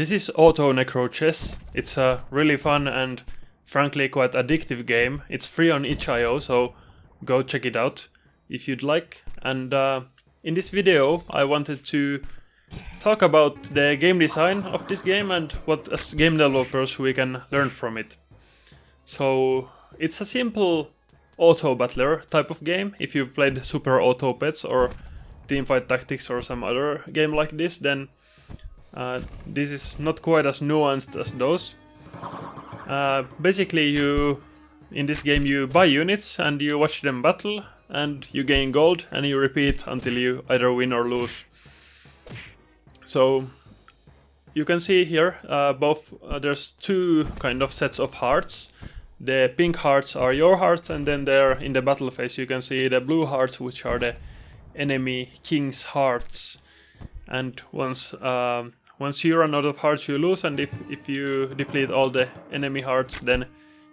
This is Auto Necrochess. It's a really fun and frankly quite addictive game. It's free on itch.io, so go check it out if you'd like. And in this video I wanted to talk about the game design of this game and what as game developers we can learn from it. So it's a simple auto battler type of game. If you've played Super Auto Pets or Teamfight Tactics or some other game like this, then this is not quite as nuanced as those. Basically, in this game you buy units and you watch them battle and you gain gold and you repeat until you either win or lose. So you can see here there's two kind of sets of hearts. The pink hearts are your hearts, and then there in the battle phase you can see the blue hearts, which are the enemy king's hearts. And once you run out of hearts you lose, and if you deplete all the enemy hearts then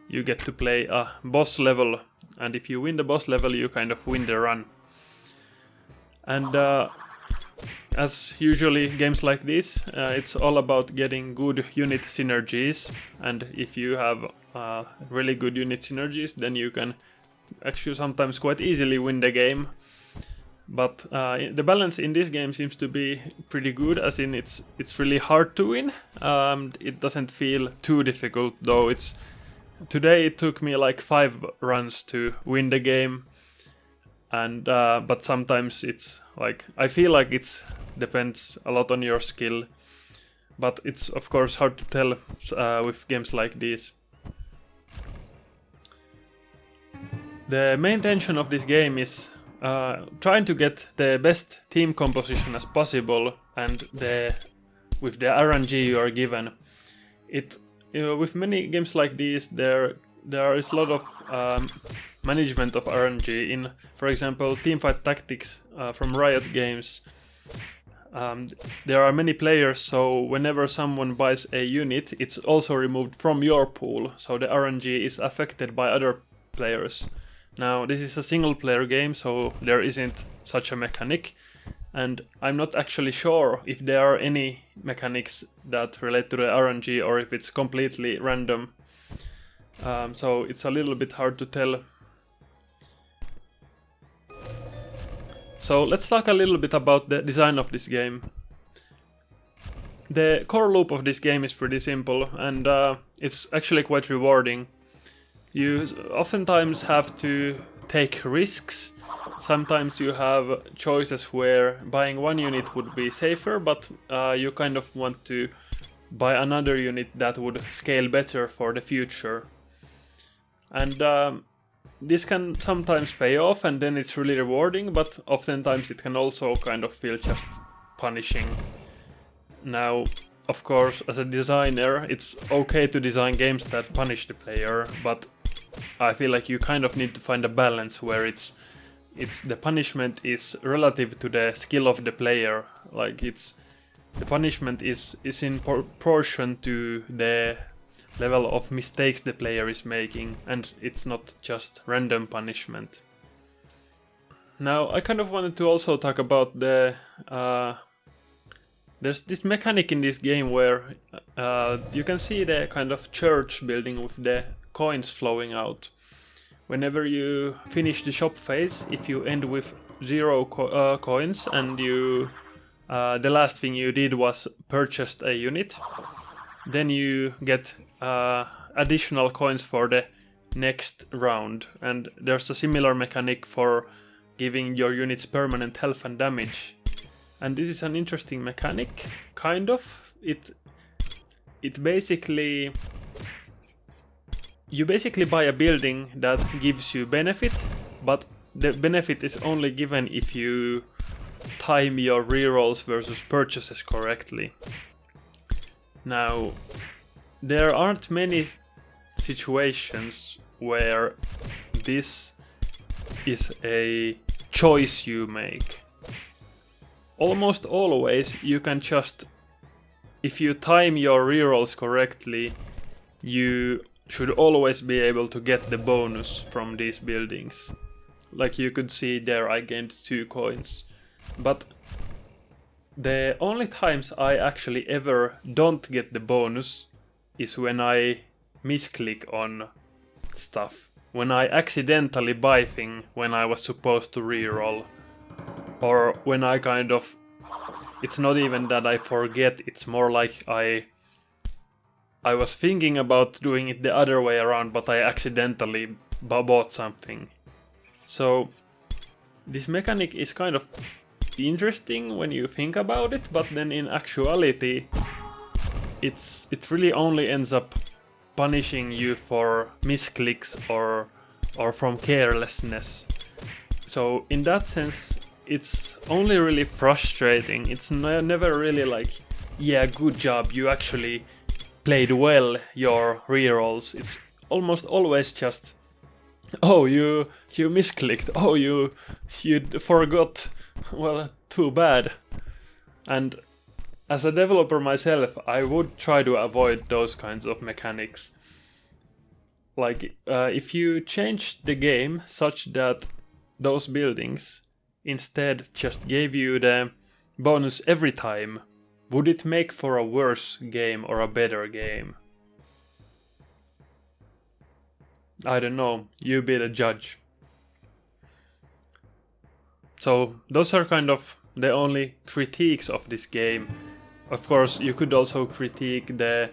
you get to play a boss level, and if you win the boss level you kind of win the run. And as usually games like this, it's all about getting good unit synergies, and if you have really good unit synergies then you can actually sometimes quite easily win the game. But the balance in this game seems to be pretty good, as in it's really hard to win. It doesn't feel too difficult, though. Today it took me like 5 runs to win the game, and but sometimes it's like I feel like it depends a lot on your skill. But it's of course hard to tell with games like these. The main tension of this game is trying to get the best team composition as possible, and with the RNG you are given. With many games like these, there is a lot of management of RNG. In, for example, Teamfight Tactics from Riot Games, there are many players, so whenever someone buys a unit, it's also removed from your pool, so the RNG is affected by other players. Now, this is a single-player game, so there isn't such a mechanic, and I'm not actually sure if there are any mechanics that relate to the RNG or if it's completely random. So it's a little bit hard to tell. So let's talk a little bit about the design of this game. The core loop of this game is pretty simple, and it's actually quite rewarding. You oftentimes have to take risks. Sometimes you have choices where buying one unit would be safer, but you kind of want to buy another unit that would scale better for the future. And this can sometimes pay off, and then it's really rewarding, but oftentimes it can also kind of feel just punishing. Now, of course, as a designer, it's okay to design games that punish the player, but I feel like you kind of need to find a balance where the punishment is relative to the skill of the player. Like the punishment is in proportion to the level of mistakes the player is making, and it's not just random punishment. Now, I kind of wanted to also talk about there's this mechanic in this game where you can see the kind of church building with the coins flowing out. Whenever you finish the shop phase, if you end with 0 coins and the last thing you did was purchased a unit, then you get additional coins for the next round. And there's a similar mechanic for giving your units permanent health and damage. And this is an interesting mechanic, kind of. It basically... You basically buy a building that gives you benefit, but the benefit is only given if you time your rerolls versus purchases correctly. Now, there aren't many situations where this is a choice you make. Almost always you can just, if you time your rerolls correctly, you should always be able to get the bonus from these buildings. Like you could see there, I gained 2 coins. But The only times I actually ever don't get the bonus is when I misclick on stuff. When I accidentally buy thing when I was supposed to reroll. Or when I kind of... It's not even that I forget, it's more like I was thinking about doing it the other way around, but I accidentally bought something. So this mechanic is kind of interesting when you think about it, but then in actuality it really only ends up punishing you for misclicks or from carelessness. So in that sense it's only really frustrating. It's never really like, yeah, good job, you actually played well your rerolls. It's almost always just, oh, you misclicked, oh, you forgot, well, too bad. And as a developer myself, I would try to avoid those kinds of mechanics. Like, if you change the game such that those buildings instead just gave you the bonus every time, would it make for a worse game or a better game? I don't know, you be the judge. So those are kind of the only critiques of this game. Of course, you could also critique the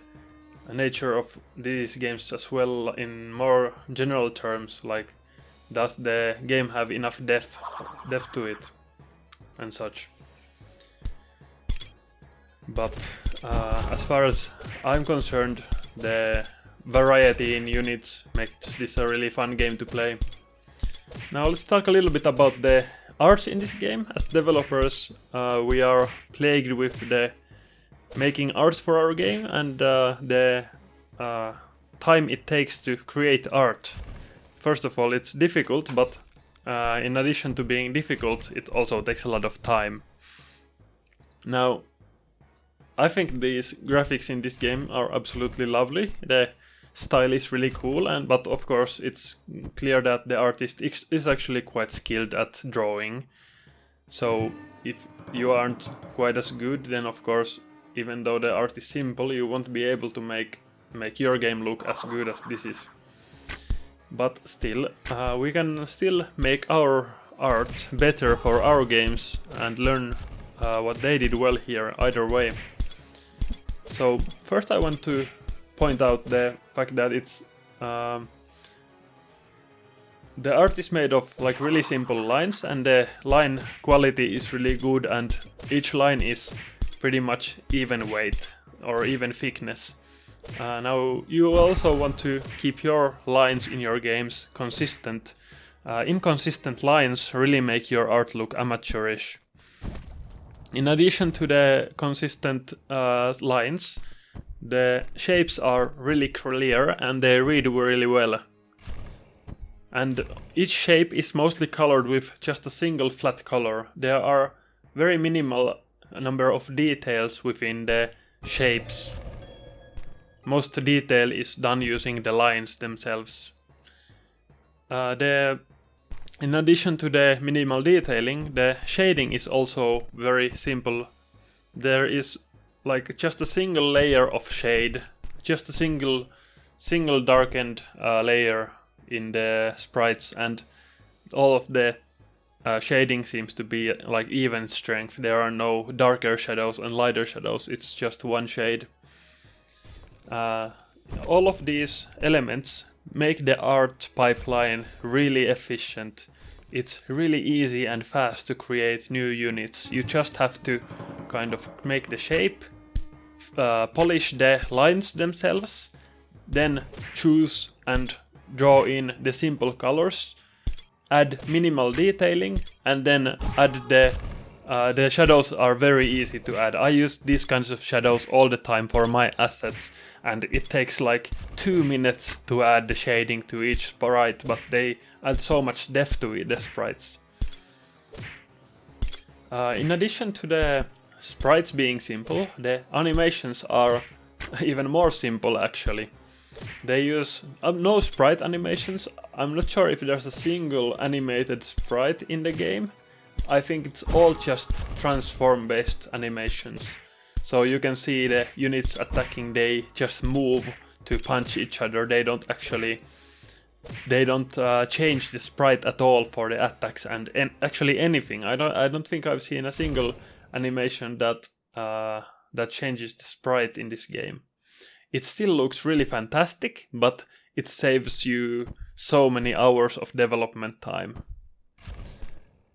nature of these games as well in more general terms, like does the game have enough depth to it and such. But as far as I'm concerned, the variety in units makes this a really fun game to play. Now let's talk a little bit about the art in this game. As developers, we are plagued with the making art for our game and the time it takes to create art. First of all, it's difficult, but in addition to being difficult, it also takes a lot of time. Now, I think these graphics in this game are absolutely lovely. The style is really cool, but of course it's clear that the artist is actually quite skilled at drawing. So if you aren't quite as good, then of course, even though the art is simple, you won't be able to make your game look as good as this is. But still, we can still make our art better for our games and learn what they did well here either way. So first I want to point out the fact that it's the art is made of like really simple lines, and the line quality is really good, and each line is pretty much even weight or even thickness. Now you also want to keep your lines in your games consistent. Inconsistent lines really make your art look amateurish. In addition to the consistent lines, the shapes are really clear and they read really well. And each shape is mostly colored with just a single flat color. There are very minimal number of details within the shapes. Most detail is done using the lines themselves. In addition to the minimal detailing, the shading is also very simple. There is like just a single layer of shade, just a single darkened layer in the sprites, and all of the shading seems to be like even strength. There are no darker shadows and lighter shadows, it's just one shade. All of these elements make the art pipeline really efficient. It's really easy and fast to create new units. You just have to kind of make the shape, polish the lines themselves, then choose and draw in the simple colors, add minimal detailing, and then add the shadows are very easy to add. I use these kinds of shadows all the time for my assets, and it takes like 2 minutes to add the shading to each sprite, but they add so much depth to the sprites. In addition to the sprites being simple, the animations are even more simple actually. They use no sprite animations. I'm not sure if there's a single animated sprite in the game, I think it's all just transform based animations. So you can see the units attacking, they just move to punch each other. They don't change the sprite at all for the attacks and actually anything. I don't think I've seen a single animation that changes the sprite in this game. It still looks really fantastic, but it saves you so many hours of development time.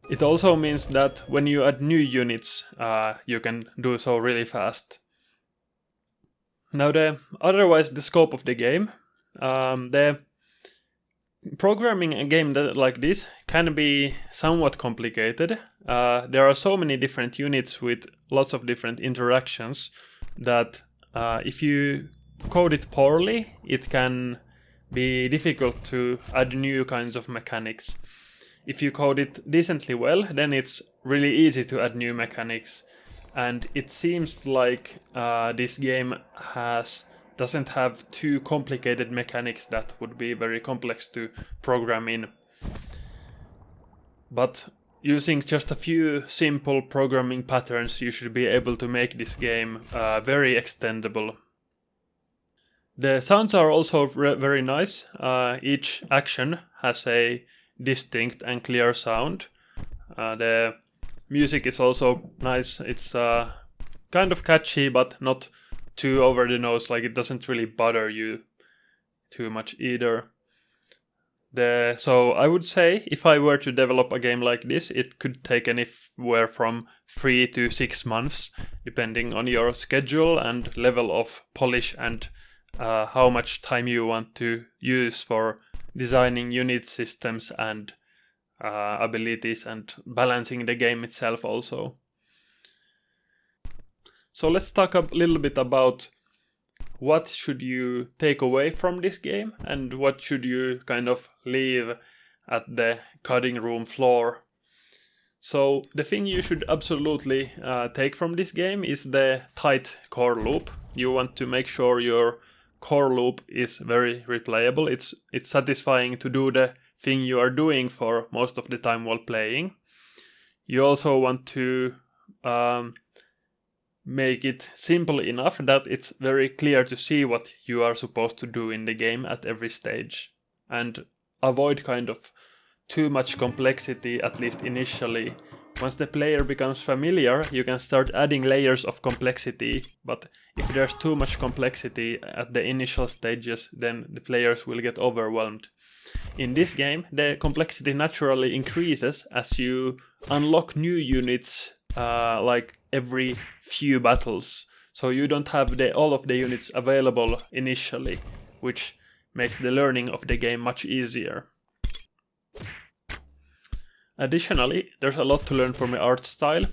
It also means that when you add new units, you can do so really fast. Now, otherwise the scope of the game, the programming a game like this can be somewhat complicated. There are so many different units with lots of different interactions that if you code it poorly, it can be difficult to add new kinds of mechanics. If you code it decently well, then it's really easy to add new mechanics. And it seems like this game doesn't have too complicated mechanics that would be very complex to program in. But using just a few simple programming patterns, you should be able to make this game very extendable. The sounds are also very nice. Each action has a distinct and clear sound. The music is also nice. It's kind of catchy, but not too over the nose. Like, it doesn't really bother you too much either. So I would say if I were to develop a game like this, it could take anywhere from 3 to 6 months, depending on your schedule and level of polish and how much time you want to use for designing unit systems and abilities and balancing the game itself also. So let's talk a little bit about what should you take away from this game and what should you kind of leave at the cutting room floor. So the thing you should absolutely take from this game is the tight core loop. You want to make sure your core loop is very replayable. It's satisfying to do the thing you are doing for most of the time while playing. You also want to make it simple enough that it's very clear to see what you are supposed to do in the game at every stage, and avoid kind of too much complexity, at least initially. Once the player becomes familiar, you can start adding layers of complexity, but if there's too much complexity at the initial stages, then the players will get overwhelmed. In this game, the complexity naturally increases as you unlock new units like every few battles. So you don't have all of the units available initially, which makes the learning of the game much easier. Additionally, there's a lot to learn from the art style.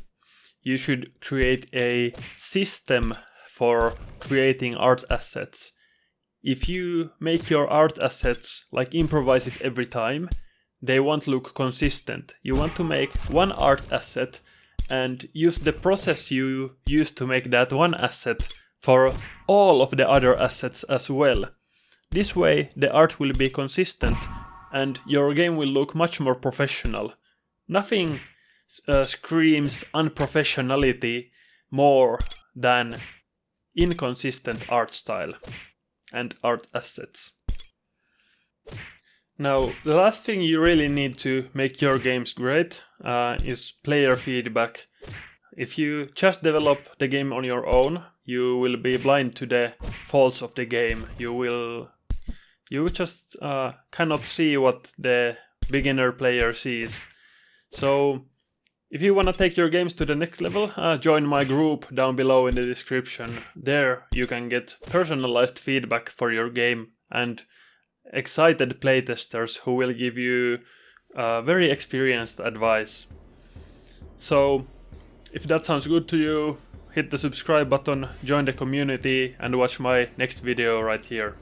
You should create a system for creating art assets. If you make your art assets, like improvise it every time, they won't look consistent. You want to make one art asset and use the process you use to make that one asset for all of the other assets as well. This way, the art will be consistent and your game will look much more professional. Nothing screams unprofessionality more than inconsistent art style and art assets. Now, the last thing you really need to make your games great is player feedback. If you just develop the game on your own, you will be blind to the faults of the game. You just cannot see what the beginner player sees. So, if you want to take your games to the next level, join my group down below in the description. There you can get personalized feedback for your game and excited playtesters who will give you very experienced advice. So, if that sounds good to you, hit the subscribe button, join the community, and watch my next video right here.